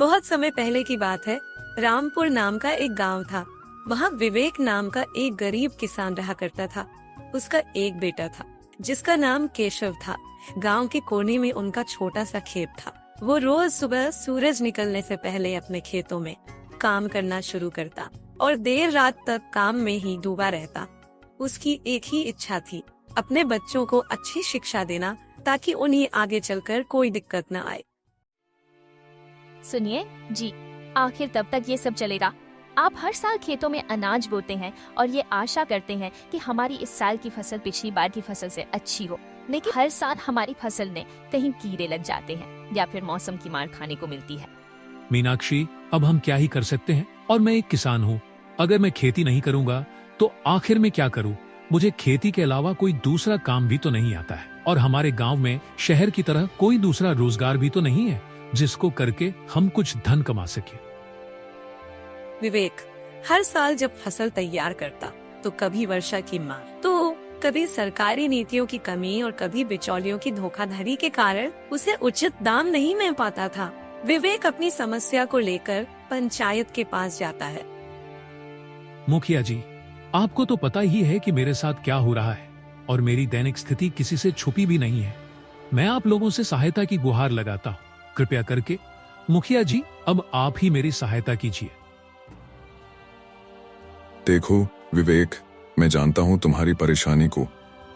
बहुत समय पहले की बात है। रामपुर नाम का एक गांव था। वहाँ विवेक नाम का एक गरीब किसान रहा करता था। उसका एक बेटा था जिसका नाम केशव था। गांव के कोने में उनका छोटा सा खेत था। वो रोज सुबह सूरज निकलने से पहले अपने खेतों में काम करना शुरू करता और देर रात तक काम में ही डूबा रहता। उसकी एक ही इच्छा थी, अपने बच्चों को अच्छी शिक्षा देना ताकि उन्हें आगे चलकर कोई दिक्कत न आए। सुनिए जी, आखिर तब तक ये सब चलेगा? आप हर साल खेतों में अनाज बोते हैं और ये आशा करते हैं कि हमारी इस साल की फसल पिछली बार की फसल से अच्छी हो, लेकिन हर साल हमारी फसल में कहीं कीड़े लग जाते हैं या फिर मौसम की मार खाने को मिलती है। मीनाक्षी, अब हम क्या ही कर सकते हैं? और मैं एक किसान हूँ। अगर मैं खेती नहीं करूँगा तो आखिर में क्या करूँ? मुझे खेती के अलावा कोई दूसरा काम भी तो नहीं आता है, और हमारे गांव में शहर की तरह कोई दूसरा रोजगार भी तो नहीं है जिसको करके हम कुछ धन कमा सके। विवेक हर साल जब फसल तैयार करता तो कभी वर्षा की मार, तो कभी सरकारी नीतियों की कमी और कभी बिचौलियों की धोखाधड़ी के कारण उसे उचित दाम नहीं मिल पाता था। विवेक अपनी समस्या को लेकर पंचायत के पास जाता है। मुखिया जी, आपको तो पता ही है कि मेरे साथ क्या हो रहा है और मेरी दैनिक स्थिति किसी से छुपी भी नहीं है। मैं आप लोगों से सहायता की गुहार लगाता हूँ। कृपया करके मुखिया जी, अब आप ही मेरी सहायता कीजिए। देखो विवेक, मैं जानता हूँ तुम्हारी परेशानी को,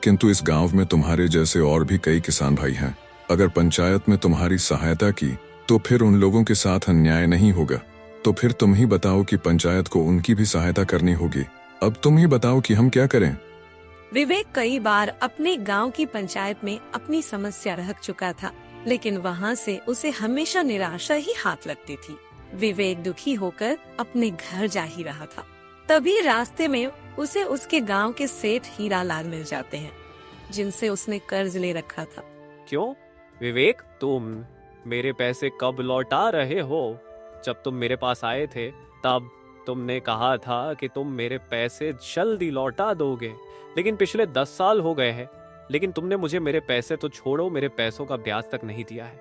किंतु इस गांव में तुम्हारे जैसे और भी कई किसान भाई हैं। अगर पंचायत में तुम्हारी सहायता की तो फिर उन लोगों के साथ अन्याय नहीं होगा। तो फिर तुम ही बताओ कि पंचायत को उनकी भी सहायता करनी होगी। अब तुम ही बताओ कि हम क्या करें। विवेक कई बार अपने गांव की पंचायत में अपनी समस्या रख चुका था, लेकिन वहाँ से उसे हमेशा निराशा ही हाथ लगती थी। विवेक दुखी होकर अपने घर जा ही रहा था। तभी रास्ते में उसे उसके गांव के सेठ हीरालाल मिल जाते हैं, जिनसे उसने कर्ज ले रखा था। क्यों विवेक, तुम मेरे पैसे कब लौटा रहे हो? जब तुम मेरे पास आए थे तब तुमने कहा था कि तुम मेरे पैसे जल्दी लौटा दोगे, लेकिन पिछले 10 साल हो गए हैं, लेकिन तुमने मुझे मेरे पैसे तो छोड़ो, मेरे पैसों का ब्याज तक नहीं दिया है।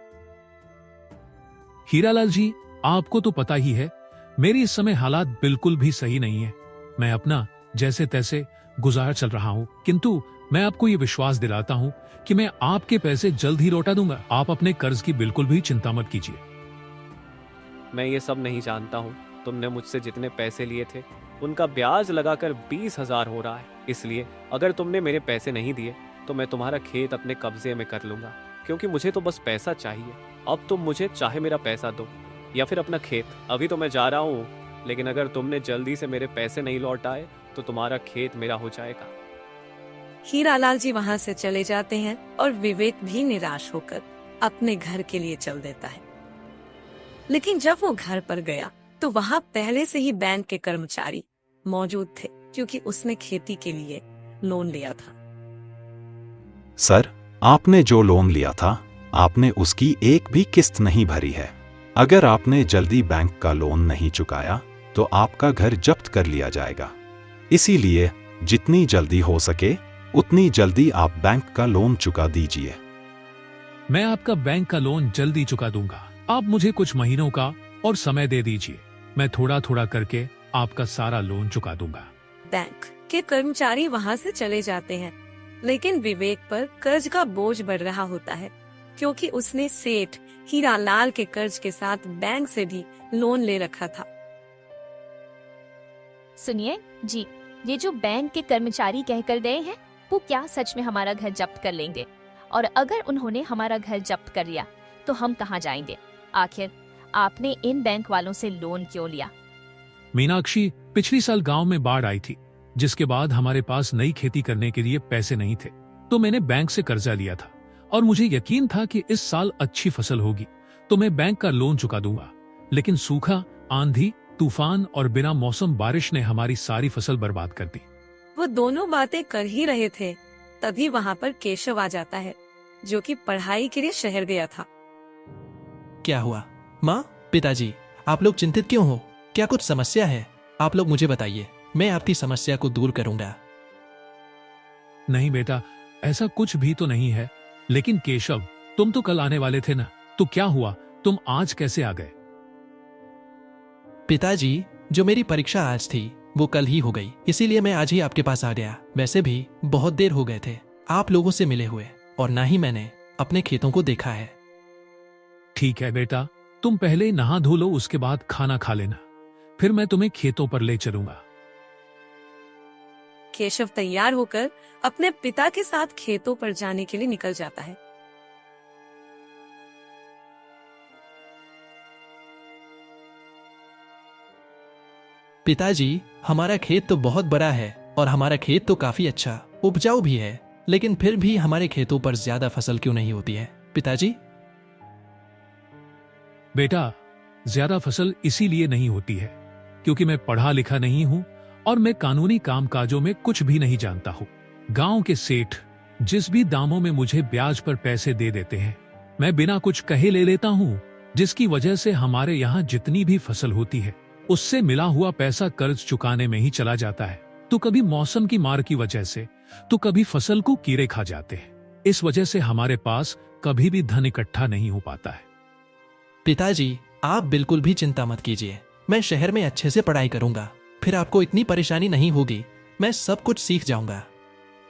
हीरालाल जी, आपको तो पता ही है मेरी इस समय हालात बिल्कुल भी सही नहीं है। मैं अपना जैसे तैसे गुजार चल रहा हूँ, किंतु मैं आपको ये विश्वास दिलाता हूँ कि मैं आपके पैसे जल्द ही लौटा दूंगा। आप अपने कर्ज की बिल्कुल भी चिंता मत कीजिए। मैं ये सब नहीं जानता हूँ। तुमने मुझसे जितने पैसे लिए थे उनका ब्याज लगाकर 20,000 हो रहा है। इसलिए अगर तुमने मेरे पैसे नहीं दिए तो मैं तुम्हारा खेत अपने कब्जे में कर लूंगा, क्योंकि मुझे तो बस पैसा चाहिए। अब तुम मुझे चाहे मेरा पैसा दो या फिर अपना खेत। अभी तो मैं जा रहा हूँ, लेकिन अगर तुमने जल्दी से मेरे पैसे नहीं लौटाए तो तुम्हारा खेत मेरा हो जाएगा। हीरालाल जी वहाँ से चले जाते हैं और विवेक भी निराश होकर अपने घर के लिए चल देता है। लेकिन जब वो घर पर गया तो वहाँ पहले से ही बैंक के कर्मचारी मौजूद थे, क्योंकि उसने खेती के लिए लोन लिया था। सर, आपने जो लोन लिया था, आपने उसकी एक भी किस्त नहीं भरी है। अगर आपने जल्दी बैंक का लोन नहीं चुकाया तो आपका घर जब्त कर लिया जाएगा। इसीलिए जितनी जल्दी हो सके उतनी जल्दी आप बैंक का लोन चुका दीजिए। मैं आपका बैंक का लोन जल्दी चुका दूंगा। आप मुझे कुछ महीनों का और समय दे दीजिए। मैं थोड़ा थोड़ा करके आपका सारा लोन चुका दूंगा। बैंक के कर्मचारी वहाँ से चले जाते हैं, लेकिन विवेक पर कर्ज का बोझ बढ़ रहा होता है, क्योंकि उसने सेठ हीरालाल के कर्ज के साथ बैंक से भी लोन ले रखा था। सुनिए जी, ये जो बैंक के कर्मचारी कहकर गए हैं, वो क्या सच में हमारा घर जब्त कर लेंगे? और अगर उन्होंने हमारा घर जब्त कर लिया तो हम कहाँ जाएंगे? आखिर आपने इन बैंक वालों से लोन क्यों लिया? मीनाक्षी, पिछली साल गांव में बाढ़ आई थी, जिसके बाद हमारे पास नई खेती करने के लिए पैसे नहीं थे, तो मैंने बैंक से कर्जा लिया था और मुझे यकीन था कि इस साल अच्छी फसल होगी तो मैं बैंक का लोन चुका दूंगा। लेकिन सूखा, आंधी, तूफान और बिना मौसम बारिश ने हमारी सारी फसल बर्बाद कर दी। वो दोनों बातें कर ही रहे थे, तभी वहाँ पर केशव आ जाता है, जो कि पढ़ाई के लिए शहर गया था। क्या हुआ माँ, पिताजी, आप लोग चिंतित क्यों हो? क्या कुछ समस्या है? आप लोग मुझे बताइए, मैं आपकी समस्या को दूर करूंगा। नहीं बेटा, ऐसा कुछ भी तो नहीं है। लेकिन केशव, तुम तो कल आने वाले थे ना, तो क्या हुआ? तुम आज कैसे आ गए? पिताजी, जो मेरी परीक्षा आज थी वो कल ही हो गई, इसीलिए मैं आज ही आपके पास आ गया। वैसे भी बहुत देर हो गए थे आप लोगों से मिले हुए, और ना ही मैंने अपने खेतों को देखा है। ठीक है बेटा, तुम पहले नहा धो लो, उसके बाद खाना खा लेना, फिर मैं तुम्हें खेतों पर ले चलूंगा। केशव तैयार होकर अपने पिता के साथ खेतों पर जाने के लिए निकल जाता है। पिताजी, हमारा खेत तो बहुत बड़ा है और हमारा खेत तो काफी अच्छा उपजाऊ भी है, लेकिन फिर भी हमारे खेतों पर ज्यादा फसल क्यों नहीं होती है पिताजी? बेटा, ज्यादा फसल इसीलिए नहीं होती है क्योंकि मैं पढ़ा लिखा नहीं हूं और मैं कानूनी कामकाजों में कुछ भी नहीं जानता हूं। गांव के सेठ जिस भी दामों में मुझे ब्याज पर पैसे दे देते हैं, मैं बिना कुछ कहे ले लेता हूं, जिसकी वजह से हमारे यहाँ जितनी भी फसल होती है उससे मिला हुआ पैसा कर्ज चुकाने में ही चला जाता है। तो कभी मौसम की मार की वजह से, तो कभी फसल को कीड़े खा जाते हैं। इस वजह से हमारे पास कभी भी धन इकट्ठा नहीं हो पाता है। पिताजी, आप बिल्कुल भी चिंता मत कीजिए, मैं शहर में अच्छे से पढ़ाई करूंगा, फिर आपको इतनी परेशानी नहीं होगी, मैं सब कुछ सीख जाऊंगा।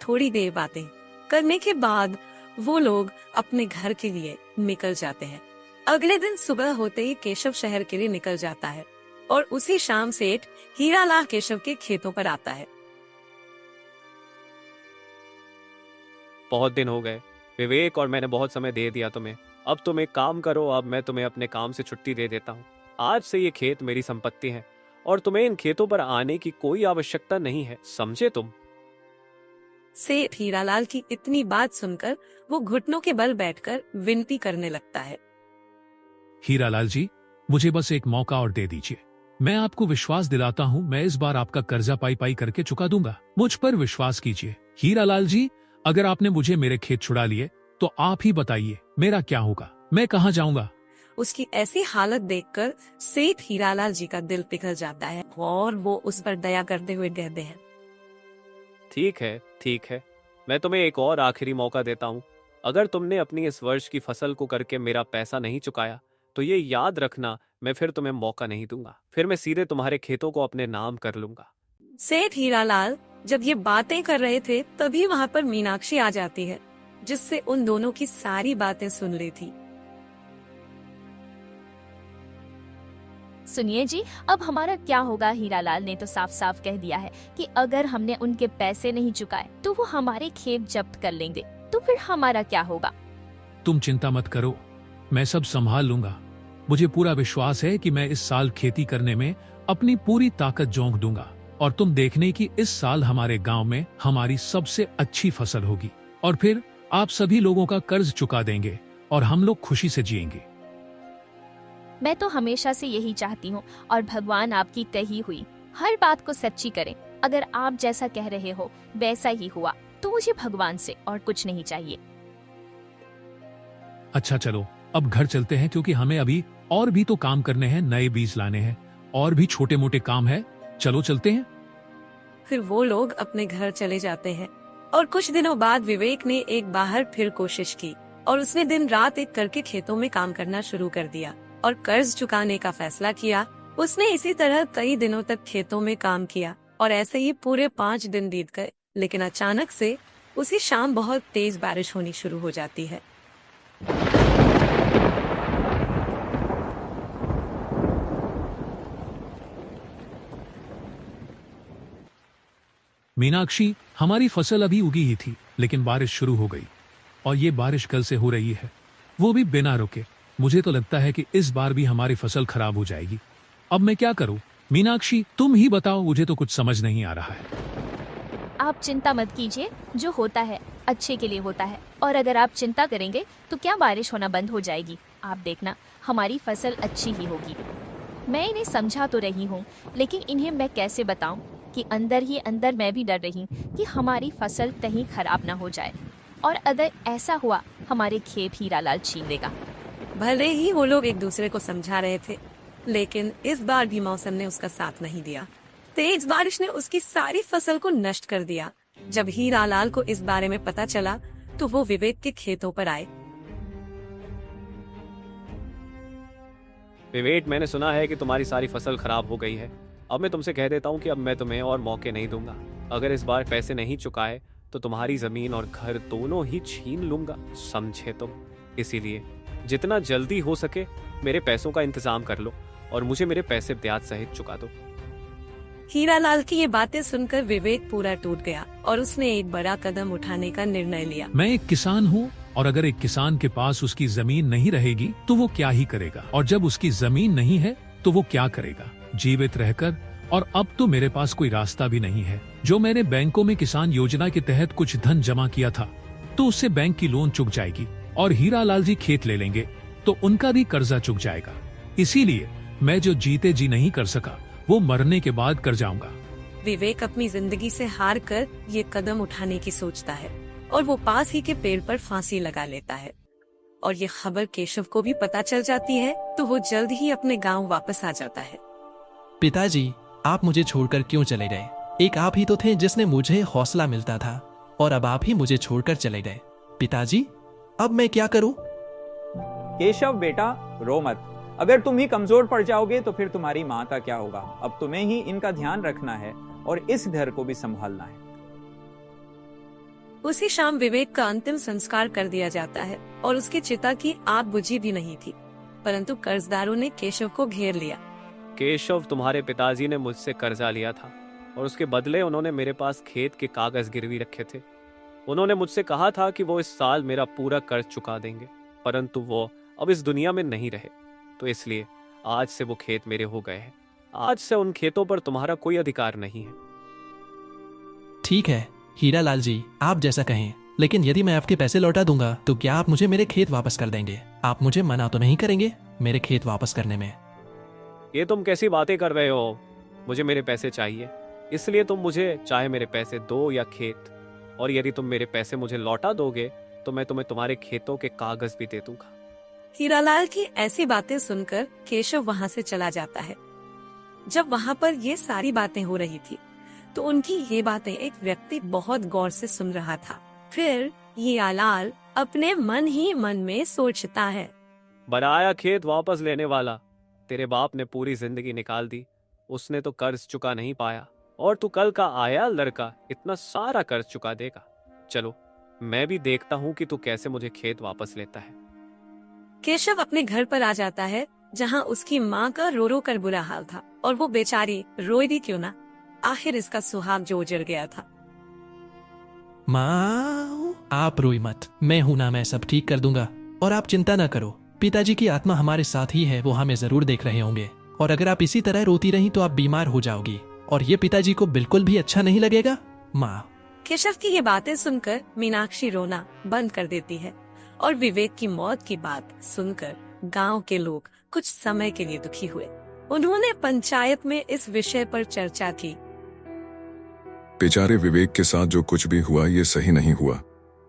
थोड़ी देर बातें करने के बाद वो लोग अपने घर के लिए निकल जाते हैं। अगले दिन सुबह होते ही केशव शहर के लिए निकल जाता है और उसी शाम सेठ हीरालाल केशव के खेतों पर आता है। बहुत दिन हो गए विवेक, और मैंने बहुत समय दे दिया तुम्हें। अब तुम एक काम करो, अब मैं तुम्हें अपने काम से छुट्टी दे देता हूँ। आज से ये खेत मेरी संपत्ति है और तुम्हें इन खेतों पर आने की कोई आवश्यकता नहीं है, समझे तुम? सेठ हीरालाल की इतनी बात सुनकर वो घुटनों के बल बैठकर विनती करने लगता है। हीरालाल जी, मुझे बस एक मौका और दे दीजिए। मैं आपको विश्वास दिलाता हूँ, मैं इस बार आपका कर्जा पाई पाई करके चुका दूंगा। मुझ पर विश्वास कीजिए। हीरालाल जी, अगर आपने मुझे मेरे खेत छुड़ा लिए तो आप ही बताइए मेरा क्या होगा, मैं कहाँ जाऊंगा? उसकी ऐसी हालत देखकर सेठ हीरालाल जी का दिल पिघल जाता है और वो उस पर दया करते हुए कहते हैं, ठीक है, मैं तुम्हें एक और आखिरी मौका देता हूँ। अगर तुमने अपनी इस वर्ष की फसल को करके मेरा पैसा नहीं चुकाया तो ये याद रखना, मैं फिर तुम्हें मौका नहीं दूंगा, फिर मैं सीधे तुम्हारे खेतों को अपने नाम कर लूंगा। सेठ हीरालाल जब ये बातें कर रहे थे तभी वहाँ पर मीनाक्षी आ जाती है, जिससे उन दोनों की सारी बातें सुन ली थी। सुनिए जी, अब हमारा क्या होगा? हीरालाल ने तो साफ साफ कह दिया है कि अगर हमने उनके पैसे नहीं चुकाए तो वो हमारे खेत जब्त कर लेंगे, तो फिर हमारा क्या होगा? तुम चिंता मत करो, मैं सब संभाल लूंगा। मुझे पूरा विश्वास है कि मैं इस साल खेती करने में अपनी पूरी ताकत झोंक दूंगा और तुम देखने की इस साल हमारे गांव में हमारी सबसे अच्छी फसल होगी और फिर आप सभी लोगों का कर्ज चुका देंगे और हम लोग खुशी से जिएंगे। मैं तो हमेशा से यही चाहती हूँ और भगवान आपकी कही हुई हर बात को सच्ची करें। अगर आप जैसा कह रहे हो वैसा ही हुआ तो मुझे भगवान से और कुछ नहीं चाहिए। अच्छा चलो, अब घर चलते हैं क्योंकि हमें अभी और भी तो काम करने हैं, नए बीज लाने हैं और भी छोटे मोटे काम है। चलो चलते हैं। फिर वो लोग अपने घर चले जाते हैं और कुछ दिनों बाद विवेक ने एक बार फिर कोशिश की और उसने दिन रात एक करके खेतों में काम करना शुरू कर दिया और कर्ज चुकाने का फैसला किया। उसने इसी तरह कई दिनों तक खेतों में काम किया और ऐसे ही पूरे 5 दिन बीत गए। लेकिन अचानक से उसी शाम बहुत तेज बारिश होनी शुरू हो जाती है। मीनाक्षी, हमारी फसल अभी उगी ही थी लेकिन बारिश शुरू हो गई और ये बारिश कल से हो रही है, वो भी बिना रुके। मुझे तो लगता है कि इस बार भी हमारी फसल खराब हो जाएगी। अब मैं क्या करूं? मीनाक्षी, तुम ही बताओ, मुझे तो कुछ समझ नहीं आ रहा है। आप चिंता मत कीजिए, जो होता है अच्छे के लिए होता है और अगर आप चिंता करेंगे तो क्या बारिश होना बंद हो जाएगी? आप देखना, हमारी फसल अच्छी ही होगी। मैं इन्हें समझा तो रही हूँ, लेकिन इन्हें मैं कैसे बताऊं कि अंदर ही अंदर मैं भी डर रही कि हमारी फसल कहीं खराब ना हो जाए और अगर ऐसा हुआ हमारे खेत हीरालाल छीन लेगा। भले ही वो लोग एक दूसरे को समझा रहे थे, लेकिन इस बार भी मौसम ने उसका साथ नहीं दिया। तेज बारिश ने उसकी सारी फसल को नष्ट कर दिया। जब हीरालाल को इस बारे में पता चला तो वो विवेक के खेतों पर आए। विवेक, मैंने सुना है कि तुम्हारी सारी फसल खराब हो गई है। अब मैं तुमसे कह देता हूँ कि अब मैं तुम्हें और मौके नहीं दूंगा। अगर इस बार पैसे नहीं चुकाए तो तुम्हारी जमीन और घर दोनों ही छीन लूंगा, समझे तुम? इसीलिए जितना जल्दी हो सके मेरे पैसों का इंतजाम कर लो और मुझे मेरे पैसे ब्याज सहित चुका दो। हीरालाल की ये बातें सुनकर विवेक पूरा टूट गया और उसने एक बड़ा कदम उठाने का निर्णय लिया। मैं एक किसान हूँ और अगर एक किसान के पास उसकी जमीन नहीं रहेगी तो वो क्या ही करेगा, और जब उसकी जमीन नहीं है तो वो क्या करेगा जीवित रहकर। और अब तो मेरे पास कोई रास्ता भी नहीं है। जो मैंने बैंकों में किसान योजना के तहत कुछ धन जमा किया था तो उससे बैंक की लोन चुक जाएगी और हीरालाल जी खेत ले लेंगे तो उनका भी कर्जा चुक जाएगा। इसीलिए मैं जो जीते जी नहीं कर सका वो मरने के बाद कर जाऊंगा। विवेक अपनी जिंदगी से हार कर ये कदम उठाने की सोचता है और वो पास ही के पेड़ पर फांसी लगा लेता है। और ये खबर केशव को भी पता चल जाती है तो वो जल्द ही अपने गांव वापस आ जाता है। पिताजी, आप मुझे छोड़कर क्यों चले गए? एक आप ही तो थे जिसने मुझे हौसला मिलता था और अब आप ही मुझे छोड़कर चले गए। पिताजी, अब मैं क्या करूं? केशव बेटा, रो मत। अगर तुम ही कमजोर पड़ जाओगे तो फिर तुम्हारी माँ का क्या होगा? अब तुम्हें ही इनका ध्यान रखना है और इस घर को भी संभालना है। उसी शाम विवेक का अंतिम संस्कार कर दिया जाता है और उसकी चिता की आग बुझी भी नहीं थी, परंतु कर्जदारों ने केशव को घेर लिया। केशव, तुम्हारे पिताजी ने मुझसे कर्जा लिया था और उसके बदले उन्होंने मेरे पास खेत के कागज गिरवी रखे थे। उन्होंने मुझसे कहा था कि वो इस साल मेरा पूरा कर्ज चुका देंगे, परंतु वो अब इस दुनिया में नहीं रहे, तो इसलिए आज से वो खेत मेरे हो गए हैं। आज से उन खेतों पर तुम्हारा कोई अधिकार नहीं है। ठीक है हीरालाल जी, आप जैसा कहें, लेकिन यदि मैं आपके पैसे लौटा दूंगा तो क्या आप मुझे मेरे खेत वापस कर देंगे? आप मुझे मना तो नहीं करेंगे मेरे खेत वापस करने में? ये तुम कैसी बातें कर रहे हो? मुझे मेरे पैसे चाहिए, इसलिए तुम मुझे चाहे मेरे पैसे दो या खेत, और यदि तुम मेरे पैसे मुझे लौटा दोगे तो मैं तुम्हें तुम्हारे खेतों के कागज भी दे दूंगा। हीरालाल की ऐसी बातें सुनकर केशव वहाँ से चला जाता है। जब वहाँ पर ये सारी बातें हो रही थी तो उनकी ये बातें एक व्यक्ति बहुत गौर से सुन रहा था। फिर हीरालाल अपने मन ही मन में सोचता है, बनाया खेत वापस लेने वाला, तेरे बाप ने पूरी जिंदगी निकाल दी, उसने तो कर्ज चुका नहीं पाया, और तू कल का आया लड़का इतना सारा कर्ज चुका देगा। चलो मैं भी देखता हूँ कि तू कैसे मुझे खेत वापस लेता है। केशव अपने घर पर आ जाता है जहाँ उसकी माँ का रो रो कर बुरा हाल था और वो बेचारी रोई भी क्यों ना, आखिर इसका सुहाग जो उजड़ गया था। माँ, आप रोई मत, मैं हूं ना, मैं सब ठीक कर दूंगा और आप चिंता ना करो। पिताजी की आत्मा हमारे साथ ही है, वो हमें जरूर देख रहे होंगे, और अगर आप इसी तरह रोती रही तो आप बीमार हो जाओगी और ये पिताजी को बिल्कुल भी अच्छा नहीं लगेगा। माँ। केशव की ये बातें सुनकर मीनाक्षी रोना बंद कर देती है और विवेक की मौत की बात सुनकर गांव के लोग कुछ समय के लिए दुखी हुए। उन्होंने पंचायत में इस विषय पर चर्चा की। बेचारे विवेक के साथ जो कुछ भी हुआ ये सही नहीं हुआ।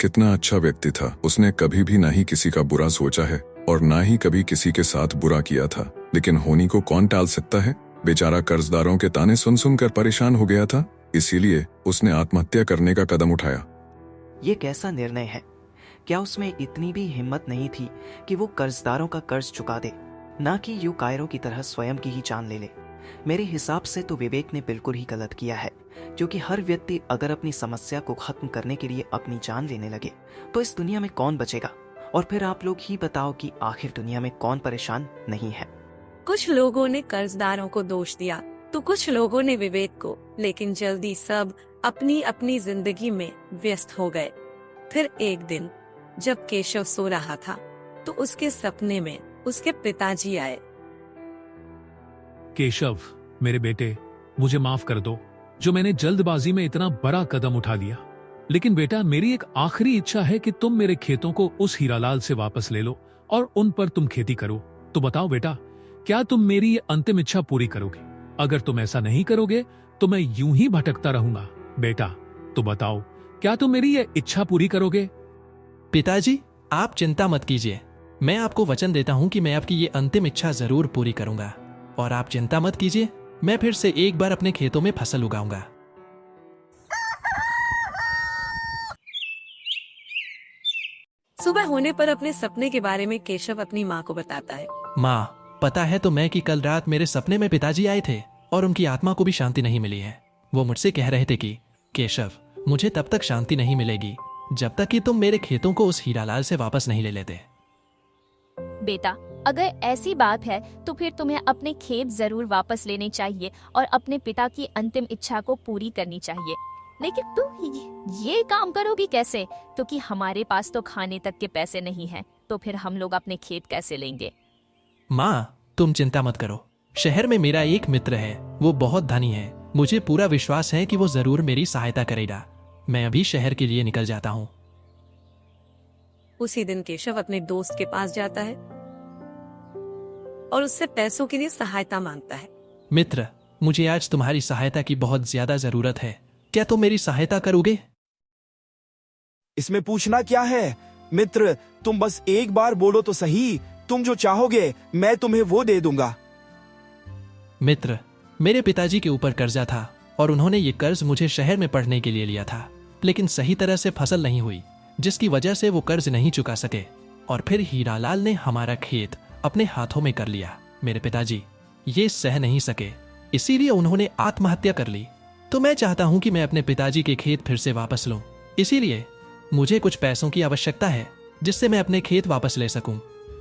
कितना अच्छा व्यक्ति था, उसने कभी भी ना ही किसी का बुरा सोचा है और ना ही कभी किसी के साथ बुरा किया था, लेकिन होनी को कौन टाल सकता है। बेचारा कर्जदारों के ताने सुन सुनकर परेशान हो गया था, इसीलिए उसने आत्महत्या करने का कदम उठाया। ये कैसा निर्णय है? क्या उसमें इतनी भी हिम्मत नहीं थी कि वो कर्जदारों का कर्ज चुका दे, ना कि यूं कायरों की तरह स्वयं की ही जान ले ले। मेरे हिसाब से तो विवेक ने बिल्कुल ही गलत किया है, क्योंकि हर व्यक्ति अगर अपनी समस्या को खत्म करने के लिए अपनी जान लेने लगे तो इस दुनिया में कौन बचेगा? और फिर आप लोग ही बताओ कि आखिर दुनिया में कौन परेशान नहीं है। कुछ लोगों ने कर्जदारों को दोष दिया तो कुछ लोगों ने विवेक को, लेकिन जल्दी सब अपनी अपनी जिंदगी में व्यस्त हो गए। फिर एक दिन जब केशव सो रहा था तो उसके सपने में उसके पिताजी आए। केशव, मेरे बेटे, मुझे माफ कर दो जो मैंने जल्दबाजी में इतना बड़ा कदम उठा लिया, लेकिन बेटा मेरी एक आखिरी इच्छा है कि तुम मेरे खेतों को उस हीरालाल से वापस ले लो और उन पर तुम खेती करो। तो बताओ बेटा, क्या तुम मेरी ये अंतिम इच्छा पूरी करोगे? अगर तुम ऐसा नहीं करोगे तो मैं यूं ही भटकता रहूंगा। बेटा तो बताओ, क्या तुम मेरी ये इच्छा पूरी करोगे? पिताजी, आप चिंता मत कीजिए, मैं आपको वचन देता हूँ कि मैं आपकी ये अंतिम इच्छा जरूर पूरी करूंगा। और आप चिंता मत कीजिए, मैं फिर से एक बार अपने खेतों में फसल उगाऊंगा। सुबह होने पर अपने सपने के बारे में केशव अपनी माँ को बताता है। माँ, पता है तो मैं कि कल रात मेरे सपने में पिताजी आए थे और उनकी आत्मा को भी शांति नहीं मिली है। वो मुझसे कह रहे थे कि केशव, मुझे तब तक शांति नहीं मिलेगी जब तक कि तुम मेरे खेतों को उस हीरालाल से वापस नहीं ले लेते। बेटा, अगर ऐसी बात है तो फिर तुम्हें अपने खेत जरूर वापस लेने चाहिए और अपने पिता की अंतिम इच्छा को पूरी करनी चाहिए। लेकिन तुम ये काम करोगी कैसे? क्योंकि हमारे पास तो खाने तक के पैसे नहीं हैं, तो फिर हम लोग अपने खेत कैसे लेंगे? माँ, तुम चिंता मत करो। शहर में मेरा एक मित्र है, वो बहुत धनी है। मुझे पूरा विश्वास है कि वो जरूर मेरी सहायता करेगा। मैं अभी शहर के लिए निकल जाता हूँ। उसी दिन केशव अपने दोस्त के पास जाता है और उससे पैसों के लिए सहायता मांगता है। मित्र, मुझे आज तुम्हारी सहायता की बहुत ज्यादा जरूरत है। क्या तुम मेरी सहायता करोगे? इसमें पूछना क्या है मित्र, तुम बस एक बार बोलो तो सही। तुम जो चाहोगे मैं तुम्हें वो दे दूंगा। मित्र, मेरे पिताजी के ऊपर कर्जा था और उन्होंने ये कर्ज मुझे शहर में पढ़ने के लिए लिया था, लेकिन सही तरह से फसल नहीं हुई, जिसकी वजह से वो कर्ज नहीं चुका सके और फिर हीरालाल ने हमारा खेत अपने हाथों में कर लिया। मेरे पिताजी ये सह नहीं सके, इसीलिए उन्होंने आत्महत्या कर ली। तो मैं चाहता हूं कि मैं अपने पिताजी के खेत फिर से वापस लूं। इसीलिए मुझे कुछ पैसों की आवश्यकता है जिससे मैं अपने खेत वापस ले सकूं।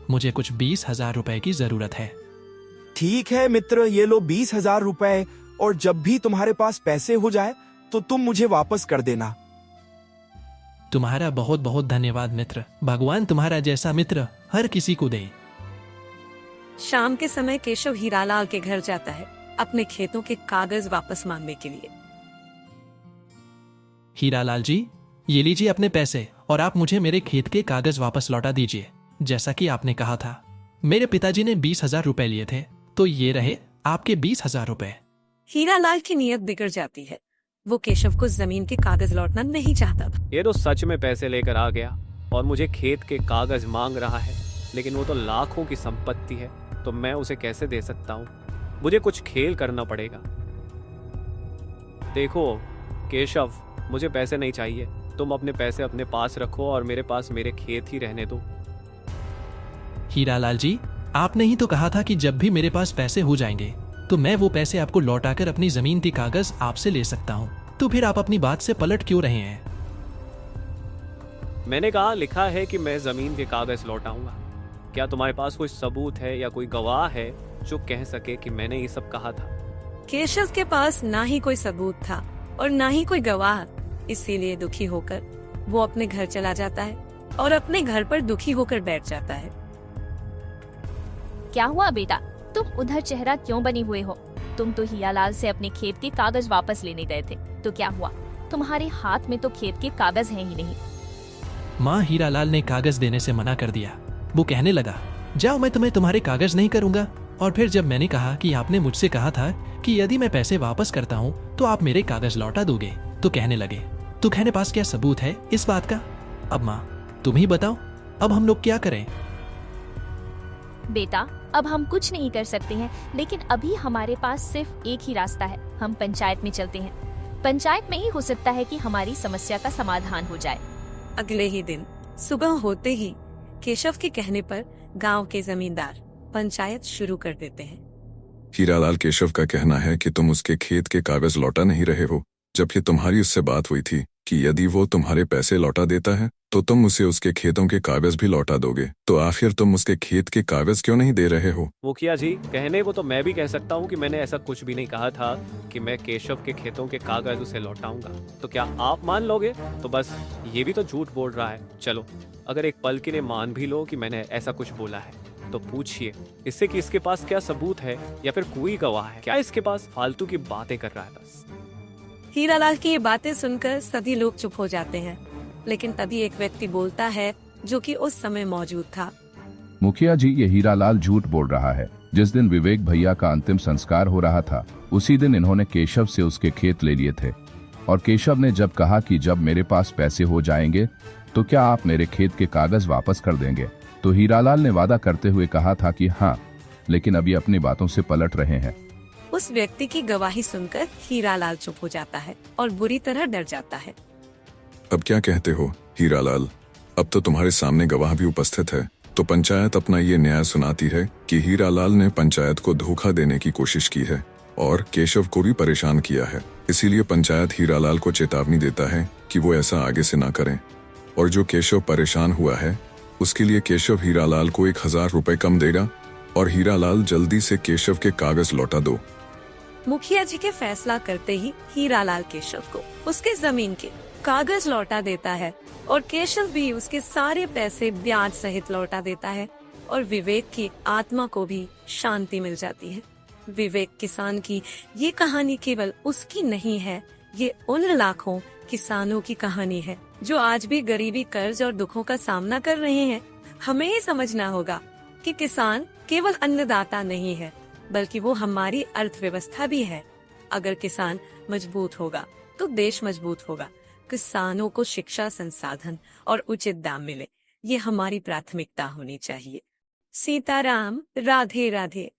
मुझे कुछ 20,000 रुपए की जरूरत है। ठीक है मित्र, ये लो 20,000 रुपए, और जब भी तुम्हारे पास पैसे हो जाए तो तुम मुझे वापस कर देना। तुम्हारा बहुत बहुत धन्यवाद मित्र। भगवान तुम्हारा जैसा मित्र हर किसी को दे। शाम के समय केशव हीरालाल के घर जाता है अपने खेतों के कागज वापस मांगने के लिए। हीरालाल जी, ये लीजिए अपने पैसे और आप मुझे मेरे खेत के कागज वापस लौटा दीजिए, जैसा कि आपने कहा था। मेरे पिताजी ने 20,000 रुपए लिए थे, तो ये रहे आपके 20,000 रुपए। हीरालाल की नीयत बिगड़ जाती है। वो केशव को जमीन के कागज लौटना नहीं चाहता था। ये तो सच में पैसे लेकर आ गया और मुझे खेत के कागज मांग रहा है, लेकिन वो तो लाखों की संपत्ति है, तो मैं उसे कैसे दे सकता हूँ? मुझे कुछ खेल करना पड़ेगा। देखो केशव, मुझे पैसे नहीं चाहिए। तुम अपने पैसे अपने पास रखो और मेरे पास मेरे खेत ही रहने दो। हीरालाल जी, आपने ही तो कहा था कि जब भी मेरे पास पैसे हो जाएंगे तो मैं वो पैसे आपको लौटाकर अपनी जमीन के कागज आपसे ले सकता हूँ। तो फिर आप अपनी बात से पलट क्यों रहे हैं? मैंने कहा लिखा है कि मैं जमीन के कागज लौटाऊंगा। क्या तुम्हारे पास कोई सबूत है या कोई गवाह है जो कह सके कि मैंने ये सब कहा था? केशव के पास ना ही कोई सबूत था और ना ही कोई गवाह, इसीलिए दुखी होकर वो अपने घर चला जाता है और अपने घर पर दुखी होकर बैठ जाता है। क्या हुआ बेटा, तुम उधर चेहरा क्यों बनी हुए हो? तुम तो हीरालाल से अपने खेत के कागज वापस लेने गए थे, तो क्या हुआ? तुम्हारे हाथ में तो खेत के कागज हैं ही नहीं। माँ, हीरालाल ने कागज देने से मना कर दिया। वो कहने लगा, जाओ, मैं तुम्हें तुम्हारे कागज नहीं करूंगा। और फिर जब मैंने कहा कि आपने मुझसे कहा था कि यदि मैं पैसे वापस करता हूँ तो आप मेरे कागज लौटा दोगे, तो कहने लगे, तो कहने पास क्या सबूत है इस बात का? अब माँ तुम ही बताओ, अब हम लोग क्या करें? बेटा, अब हम कुछ नहीं कर सकते हैं, लेकिन अभी हमारे पास सिर्फ एक ही रास्ता है। हम पंचायत में चलते हैं। पंचायत में ही हो सकता है कि हमारी समस्या का समाधान हो जाए। अगले ही दिन सुबह होते ही केशव के कहने पर गांव के जमींदार पंचायत शुरू कर देते हैं। हीरालाल, केशव का कहना है कि तुम उसके खेत के कागज लौटा नहीं रहे हो, जबकि तुम्हारी उससे बात हुई थी कि यदि वो तुम्हारे पैसे लौटा देता है तो तुम उसे उसके खेतों के कागज भी लौटा दोगे। तो आखिर तुम उसके खेत के कागज क्यों नहीं दे रहे हो? मुखिया जी, कहने को तो मैं भी कह सकता हूँ कि मैंने ऐसा कुछ भी नहीं कहा था कि मैं केशव के खेतों के कागज उसे लौटाऊंगा। तो क्या आप मान लोगे? तो बस ये भी तो झूठ बोल रहा है। चलो, अगर एक पल के लिए मान भी लो कि मैंने ऐसा कुछ बोला है, तो पूछिए इससे कि इसके पास क्या सबूत है या फिर कोई गवाह है? क्या इसके पास फालतू की बातें कर रहा है बस? हीरालाल की ये बातें सुनकर सभी लोग चुप हो जाते हैं, लेकिन तभी एक व्यक्ति बोलता है जो कि उस समय मौजूद था। मुखिया जी, ये हीरालाल झूठ बोल रहा है। जिस दिन विवेक भैया का अंतिम संस्कार हो रहा था, उसी दिन इन्होंने केशव से उसके खेत ले लिए थे। और केशव ने जब कहा कि जब मेरे पास पैसे हो जाएंगे तो क्या आप मेरे खेत के कागज वापस कर देंगे, तो हीरालाल ने वादा करते हुए कहा था कि हाँ, लेकिन अभी अपनी बातों से पलट रहे हैं। उस व्यक्ति की गवाही सुनकर हीरालाल चुप हो जाता है और बुरी तरह डर जाता है। अब क्या कहते हो हीरालाल? अब तो तुम्हारे सामने गवाह भी उपस्थित है। तो पंचायत अपना ये न्याय सुनाती है कि हीरालाल ने पंचायत को धोखा देने की कोशिश की है और केशव को भी परेशान किया है। इसीलिए पंचायत हीरालाल को चेतावनी देता है कि वो ऐसा आगे से ना करें। और जो केशव परेशान हुआ है उसके लिए केशव हीरालाल को 1000 रुपए कम देगा और हीरालाल जल्दी से केशव के कागज लौटा दो। मुखिया जी के फैसला करते ही हीरालाल केशव को उसके जमीन के कागज लौटा देता है और केशव भी उसके सारे पैसे ब्याज सहित लौटा देता है और विवेक की आत्मा को भी शांति मिल जाती है। विवेक किसान की ये कहानी केवल उसकी नहीं है, ये उन लाखों किसानों की कहानी है जो आज भी गरीबी, कर्ज और दुखों का सामना कर रहे हैं। हमें ये समझना होगा कि किसान केवल अन्नदाता नहीं है, बल्कि वो हमारी अर्थव्यवस्था भी है। अगर किसान मजबूत होगा तो देश मजबूत होगा। किसानों को शिक्षा, संसाधन और उचित दाम मिले, ये हमारी प्राथमिकता होनी चाहिए। सीताराम, राधे राधे।